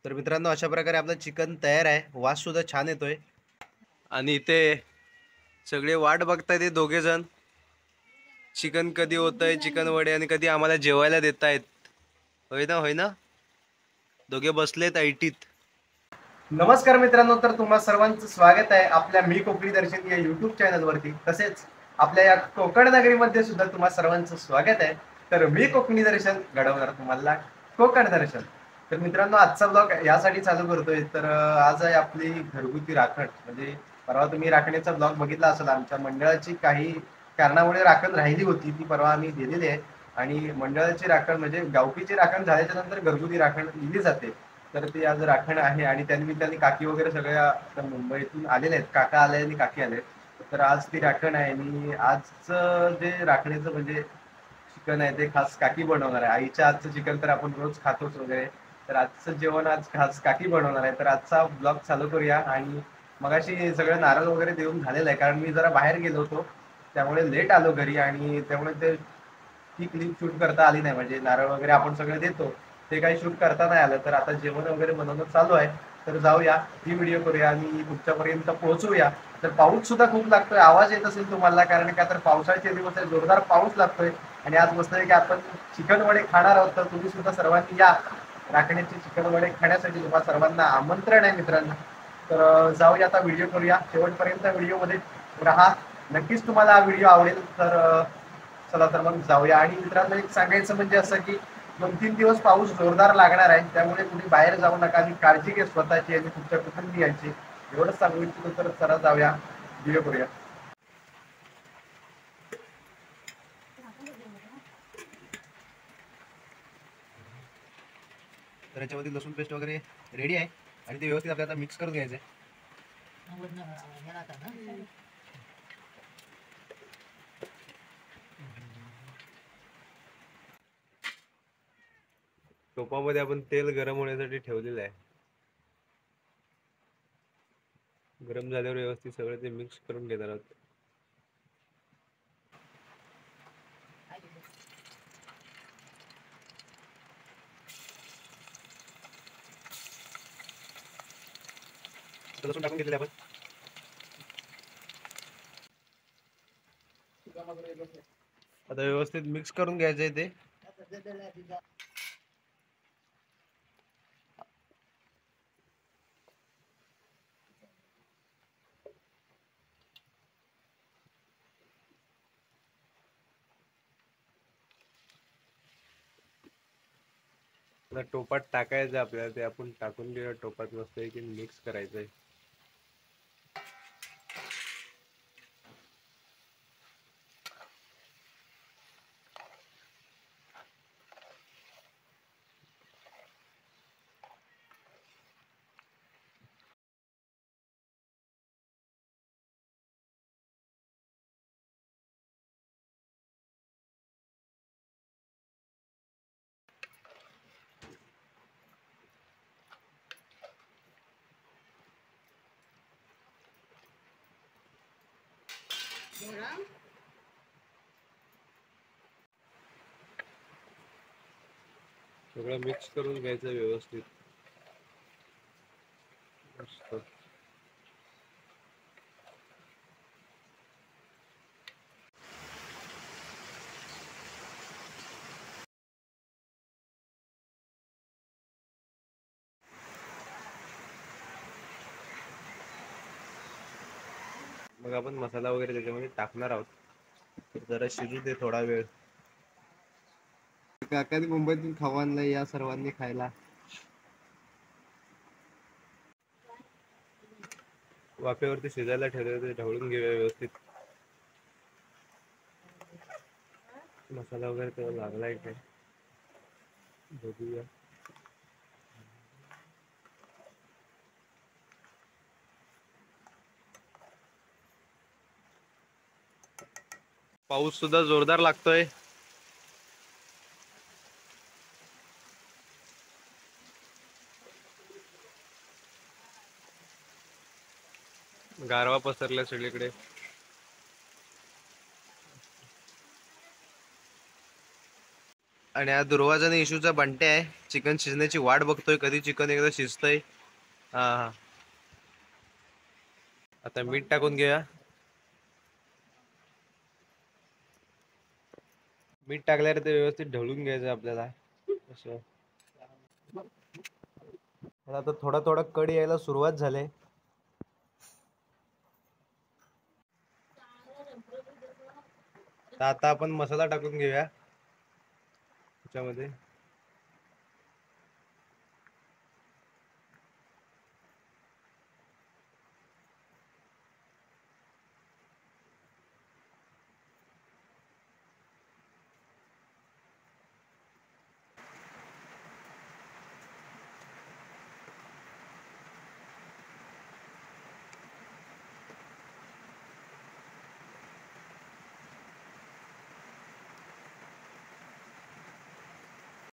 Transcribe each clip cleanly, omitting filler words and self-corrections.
तर मित्रांनो, अशा प्रकारे आपलं चिकन तयार आहे. वास सुद्धा छान येतोय. आणि इथे सगळे वाट बघताय ते दोघे जण. चिकन कधी होतंय, चिकन वडे, आणि कधी आम्हाला जेवायला देत आहेत. होय ना, होय ना. दोघे बसलेत ऐटीत. नमस्कार मित्रांनो, तर तुम्हा सर्वांचं स्वागत आहे आपल्या मी कोकणी दर्शन या युट्यूब चॅनलवरती. तसेच आपल्या या कोकण नगरीमध्ये सुद्धा तुम्हा सर्वांचं स्वागत आहे. तर मी कोकणी दर्शन घडवणार तुम्हाला कोकण दर्शन. तर मित्रांनो, आजचा ब्लॉग यासाठी चालू करतोय, तर आज आहे आपली घरगुती राखण. म्हणजे परवा तुम्ही राखण्याचा ब्लॉग बघितला असेल. आमच्या मंडळाची काही कारणामुळे राखण राहिली होती, ती परवा आम्ही दिलेली आहे. आणि मंडळाची राखण म्हणजे गावकीची राखण झाल्याच्या नंतर घरगुती राखण दिली जाते. तर ती आज राखण आहे आणि त्यांनी काकी वगैरे सगळ्या मुंबईतून आलेल्या आहेत. काका आले आणि काकी आले. तर आज ती राखण आहे आणि आजचं जे राखणीचं म्हणजे चिकन आहे ते खास काकी बनवणार आहे. आईच्या आजचं चिकन तर आपण रोज खातोच वगैरे. तर आजचं जेवण आज खास काकी बनवणार आहे. तर आजचा ब्लॉग चालू करूया. आणि मगाशी सगळं नारळ वगैरे देऊन झालेलं आहे, कारण मी जरा बाहेर गेलो होतो, त्यामुळे लेट आलो घरी. आणि त्यामुळे ती क्लिप शूट करता आली नाही. म्हणजे नारळ वगैरे आपण सगळं देतो, ते काही शूट करता नाही आलं. तर आता जेवण वगैरे बनवणं चालू आहे. तर जाऊया, ही व्हिडिओ करूया आणि तुमच्यापर्यंत पोहोचूया. तर पाऊस सुद्धा खूप लागतोय, आवाज येत असेल तुम्हाला, कारण का तर पावसाळ्याचे दिवस आहे, जोरदार पाऊस लागतोय. आणि आज मस्त की आपण चिकन वडे खाणार आहोत. तर तुम्ही सुद्धा सर्वांनी या राखण्याचे चिकन वडे खाण्यासाठी तुम्हाला सर्वांना आमंत्रण आहे मित्रांनो. तर जाऊया, आता व्हिडिओ करूया. शेवटपर्यंत व्हिडिओमध्ये राहा, नक्कीच तुम्हाला हा व्हिडिओ आवडेल. तर चला तर मग जाऊया. आणि मित्रांनो, एक सांगायचं म्हणजे असं की 2-3 दिवस पाऊस जोरदार लागणार आहे, त्यामुळे तुम्ही बाहेर जाऊ नका आणि काळजी घ्या स्वतःची आणि तुमच्या कुटुंबियांची. एवढंच सांगू इच्छितो. तर चला जाऊया, व्हिडिओ करूया. तर याच्यामध्ये लसूण पेस्ट वगैरे रेडी आहे आणि ते व्यवस्थित आपल्याला मिक्स करून घ्यायचं आहे. टोपामध्ये आपण तेल गरम होण्यासाठी ठेवलेलं आहे. गरम झाल्यावर व्यवस्थित सगळं ते मिक्स करून घेणार आहोत. लसूण टाकून घेतलेलं आपण. आता व्यवस्थित मिक्स करून घ्यायचं आहे ते. टोपात टाकायचं आपल्याला, ते आपण टाकून घेऊया टोपात. मस्त आहे की मिक्स करायचंय. सगळं मिक्स करून घ्यायचं व्यवस्थित. मस्त. मग आपण मसाला वगैरे त्याच्यामध्ये टाकणार आहोत. जरा शिजू दे थोडा वेळ. काकाने मुंबईतून खाऊ आणलंय या सर्वांनी खायला. वाफेवरती शिजायला ठेवले, ते ढवळून घेऊया व्यवस्थित. मसाला वगैरे तेव्हा लागलाय काय बघूया. पाऊस सुद्धा जोरदार लागतोय. गारवा पसरलाय सगळीकडे. आणि हा दुर्वाजा आणि इशूचा बंटे आहे. चिकन शिजण्याची वाट बघतोय, कधी चिकन एकदा शिजतंय. हा हा, आता मीठ टाकून घेऊया. मीठ टाकल्यावर ते व्यवस्थित ढवळून घ्यायचं आपल्याला असं. आता थोडा थोडा कड यायला सुरुवात झाली. तर आता आपण मसाला टाकून घेऊया त्याच्यामध्ये.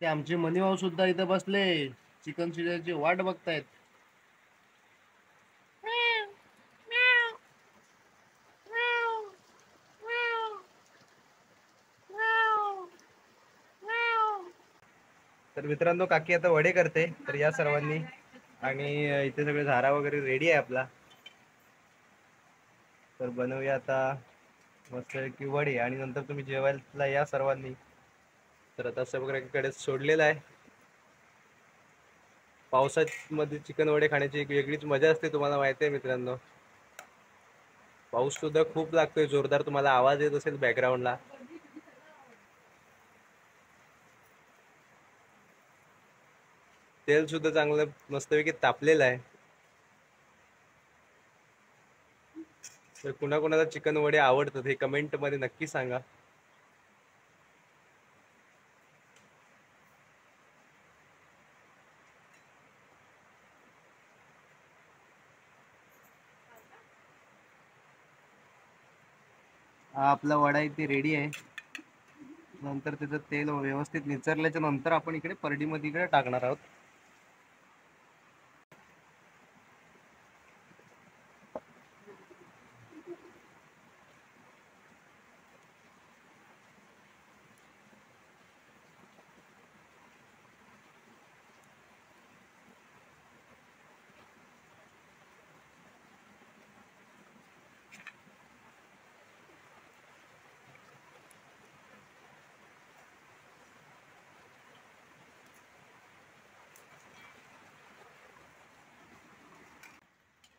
ते आमचे मनीभाऊ सुद्धा इथं बसले, चिकन शिजायची वाट बघतायत. तर मित्रांनो, काकी आता वडे करते, तर या सर्वांनी. आणि इथे सगळे झारा वगैरे रेडी आहे आपला. तर बनवूया आता मस्त की वडे, आणि नंतर तुम्ही जेवायला या सर्वांनी. तर आता सगळ्यांकडे सोडलेलं आहे. पावसामध्ये चिकन वडे खाण्याची एक वेगळीच मजा असते, तुम्हाला माहिती आहे मित्रांनो. पाऊस सुद्धा खूप लागतोय जोरदार, तुम्हाला आवाज येत असेल बॅकग्राऊंडला. तेल सुद्धा चांगलं मस्तपैकी तापलेलं आहे. तर कुणाकुणाला चिकन वडे आवडतात हे कमेंट मध्ये नक्की सांगा. हा आपला वडा इथे रेडी आहे. नंतर त्याचं तेल व्यवस्थित निचरल्याच्या नंतर आपण इकडे परडीमध्ये इकडे टाकणार आहोत.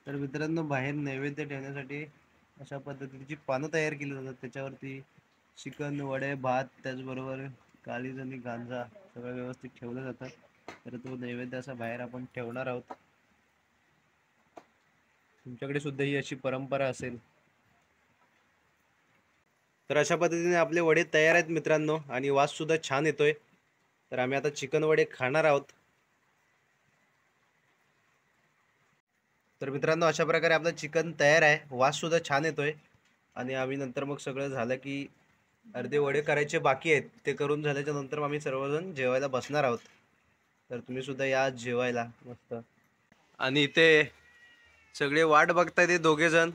तर मित्रांनो, बाहेर नैवेद्य ठेवण्यासाठी अशा पद्धतीची पानं तयार केली जातात. त्याच्यावरती चिकन, वडे, भात, त्याचबरोबर कालीज आणि गांजा सगळं व्यवस्थित ठेवलं जातं. तर तो नैवेद्य असा बाहेर आपण ठेवणार आहोत. तुमच्याकडे सुद्धा ही अशी परंपरा असेल. तर अशा पद्धतीने आपले वडे तयार आहेत मित्रांनो, आणि वास सुद्धा छान येतोय. तर आम्ही आता चिकन वडे खाणार आहोत. तर मित्रांनो, अशा प्रकारे आपलं चिकन तयार आहे, वास सुद्धा छान येतोय. आणि आम्ही नंतर मग सगळं झालं की अर्धे वडे करायचे बाकी आहेत, ते करून झाल्याच्या नंतर आम्ही सर्वजण जेवायला बसणार आहोत. तर तुम्ही सुद्धा या जेवायला मस्त. आणि इथे सगळे वाट बघताय ते दोघे जण,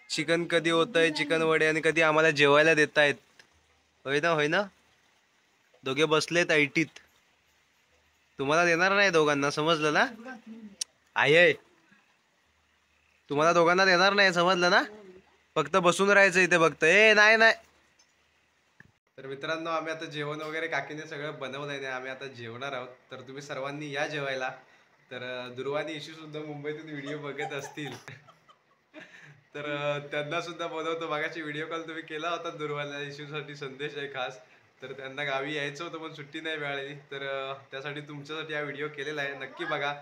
चिकन कधी होतंय, चिकन वडे, आणि कधी आम्हाला जेवायला देत आहेत. होय ना, होय ना. दोघे बसलेत ऐटीत. तुम्हाला देणार नाही दोघांना, समजलं ना. आहे, तुम्हाला दोघांना देणार नाही, समजलं ना. फक्त बसून राहायचं इथे, फक्त. ए नाही नाही. तर मित्रांनो, आम्ही आता जेवण वगैरे काकीने सगळं बनवलंय आणि आम्ही आता जेवणार आहोत. तर तुम्ही सर्वांनी या जेवायला. तर दुर्वानी इशू सुद्धा मुंबईतून व्हिडिओ बघत असतील. तर त्यांना सुद्धा बोलवतो. मागाची व्हिडिओ कॉल तुम्ही केला होता दुर्वाला, इशूसाठी संदेश आहे खास. तर त्यांना गावी यायचं होतं पण सुट्टी नाही मिळाली. तर त्यासाठी तुमच्यासाठी हा व्हिडिओ केलेला आहे, नक्की बघा.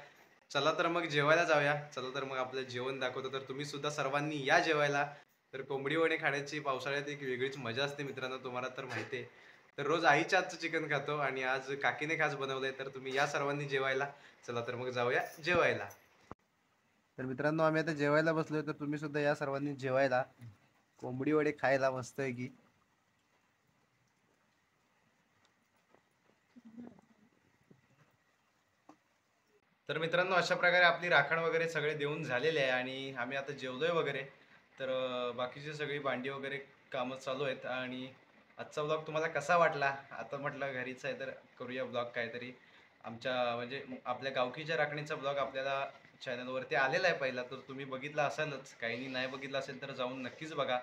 चला तर मग जेवायला जाऊया. चला तर मग आपलं जेवण दाखवतो. तर तुम्ही सुद्धा सर्वांनी या जेवायला. तर कोंबडी वडे खाण्याची पावसाळ्यात एक वेगळीच मजा असते मित्रांनो, तुम्हाला तर माहिती आहे. तर रोज आईच्या हातचं चिकन खातो आणि आज काकीने खास बनवलंय. तर तुम्ही या सर्वांनी जेवायला. चला तर मग जाऊया जेवायला. तर मित्रांनो, आम्ही आता जेवायला बसलोय, तर तुम्ही सुद्धा या सर्वांनी जेवायला. कोंबडी वडे खायला मस्त आहे की. तर मित्रांनो, अशा प्रकारे आपली राखण वगैरे सगळे देऊन झालेले आहे आणि आम्ही आता जेवलोय वगैरे. तर बाकीची सगळी भांडी वगैरे कामं चालू आहेत. आणि आजचा ब्लॉग तुम्हाला कसा वाटला. आता म्हटलं घरीच आहे तर करूया ब्लॉग काहीतरी. आमच्या म्हणजे आपल्या गावकीच्या राखणीचा ब्लॉग आपल्याला चॅनलवरती आलेला आहे पहिला, तर तुम्ही बघितला असालच. काहींनी नाही बघितला असेल तर जाऊन नक्कीच बघा.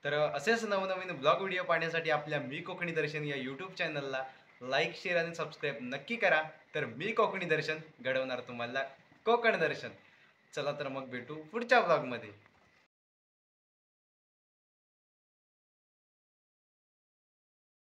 तर असेच नवनवीन ब्लॉग व्हिडिओ पाहण्यासाठी आपल्या मी कोकणी दर्शन या यूट्यूब चॅनलला लाईक, शेअर आणि सबस्क्राईब नक्की करा. तर मी कोकणी दर्शन घडवणार तुम्हाला कोकण दर्शन. चला तर मग भेटू पुढच्या ब्लॉगमध्ये.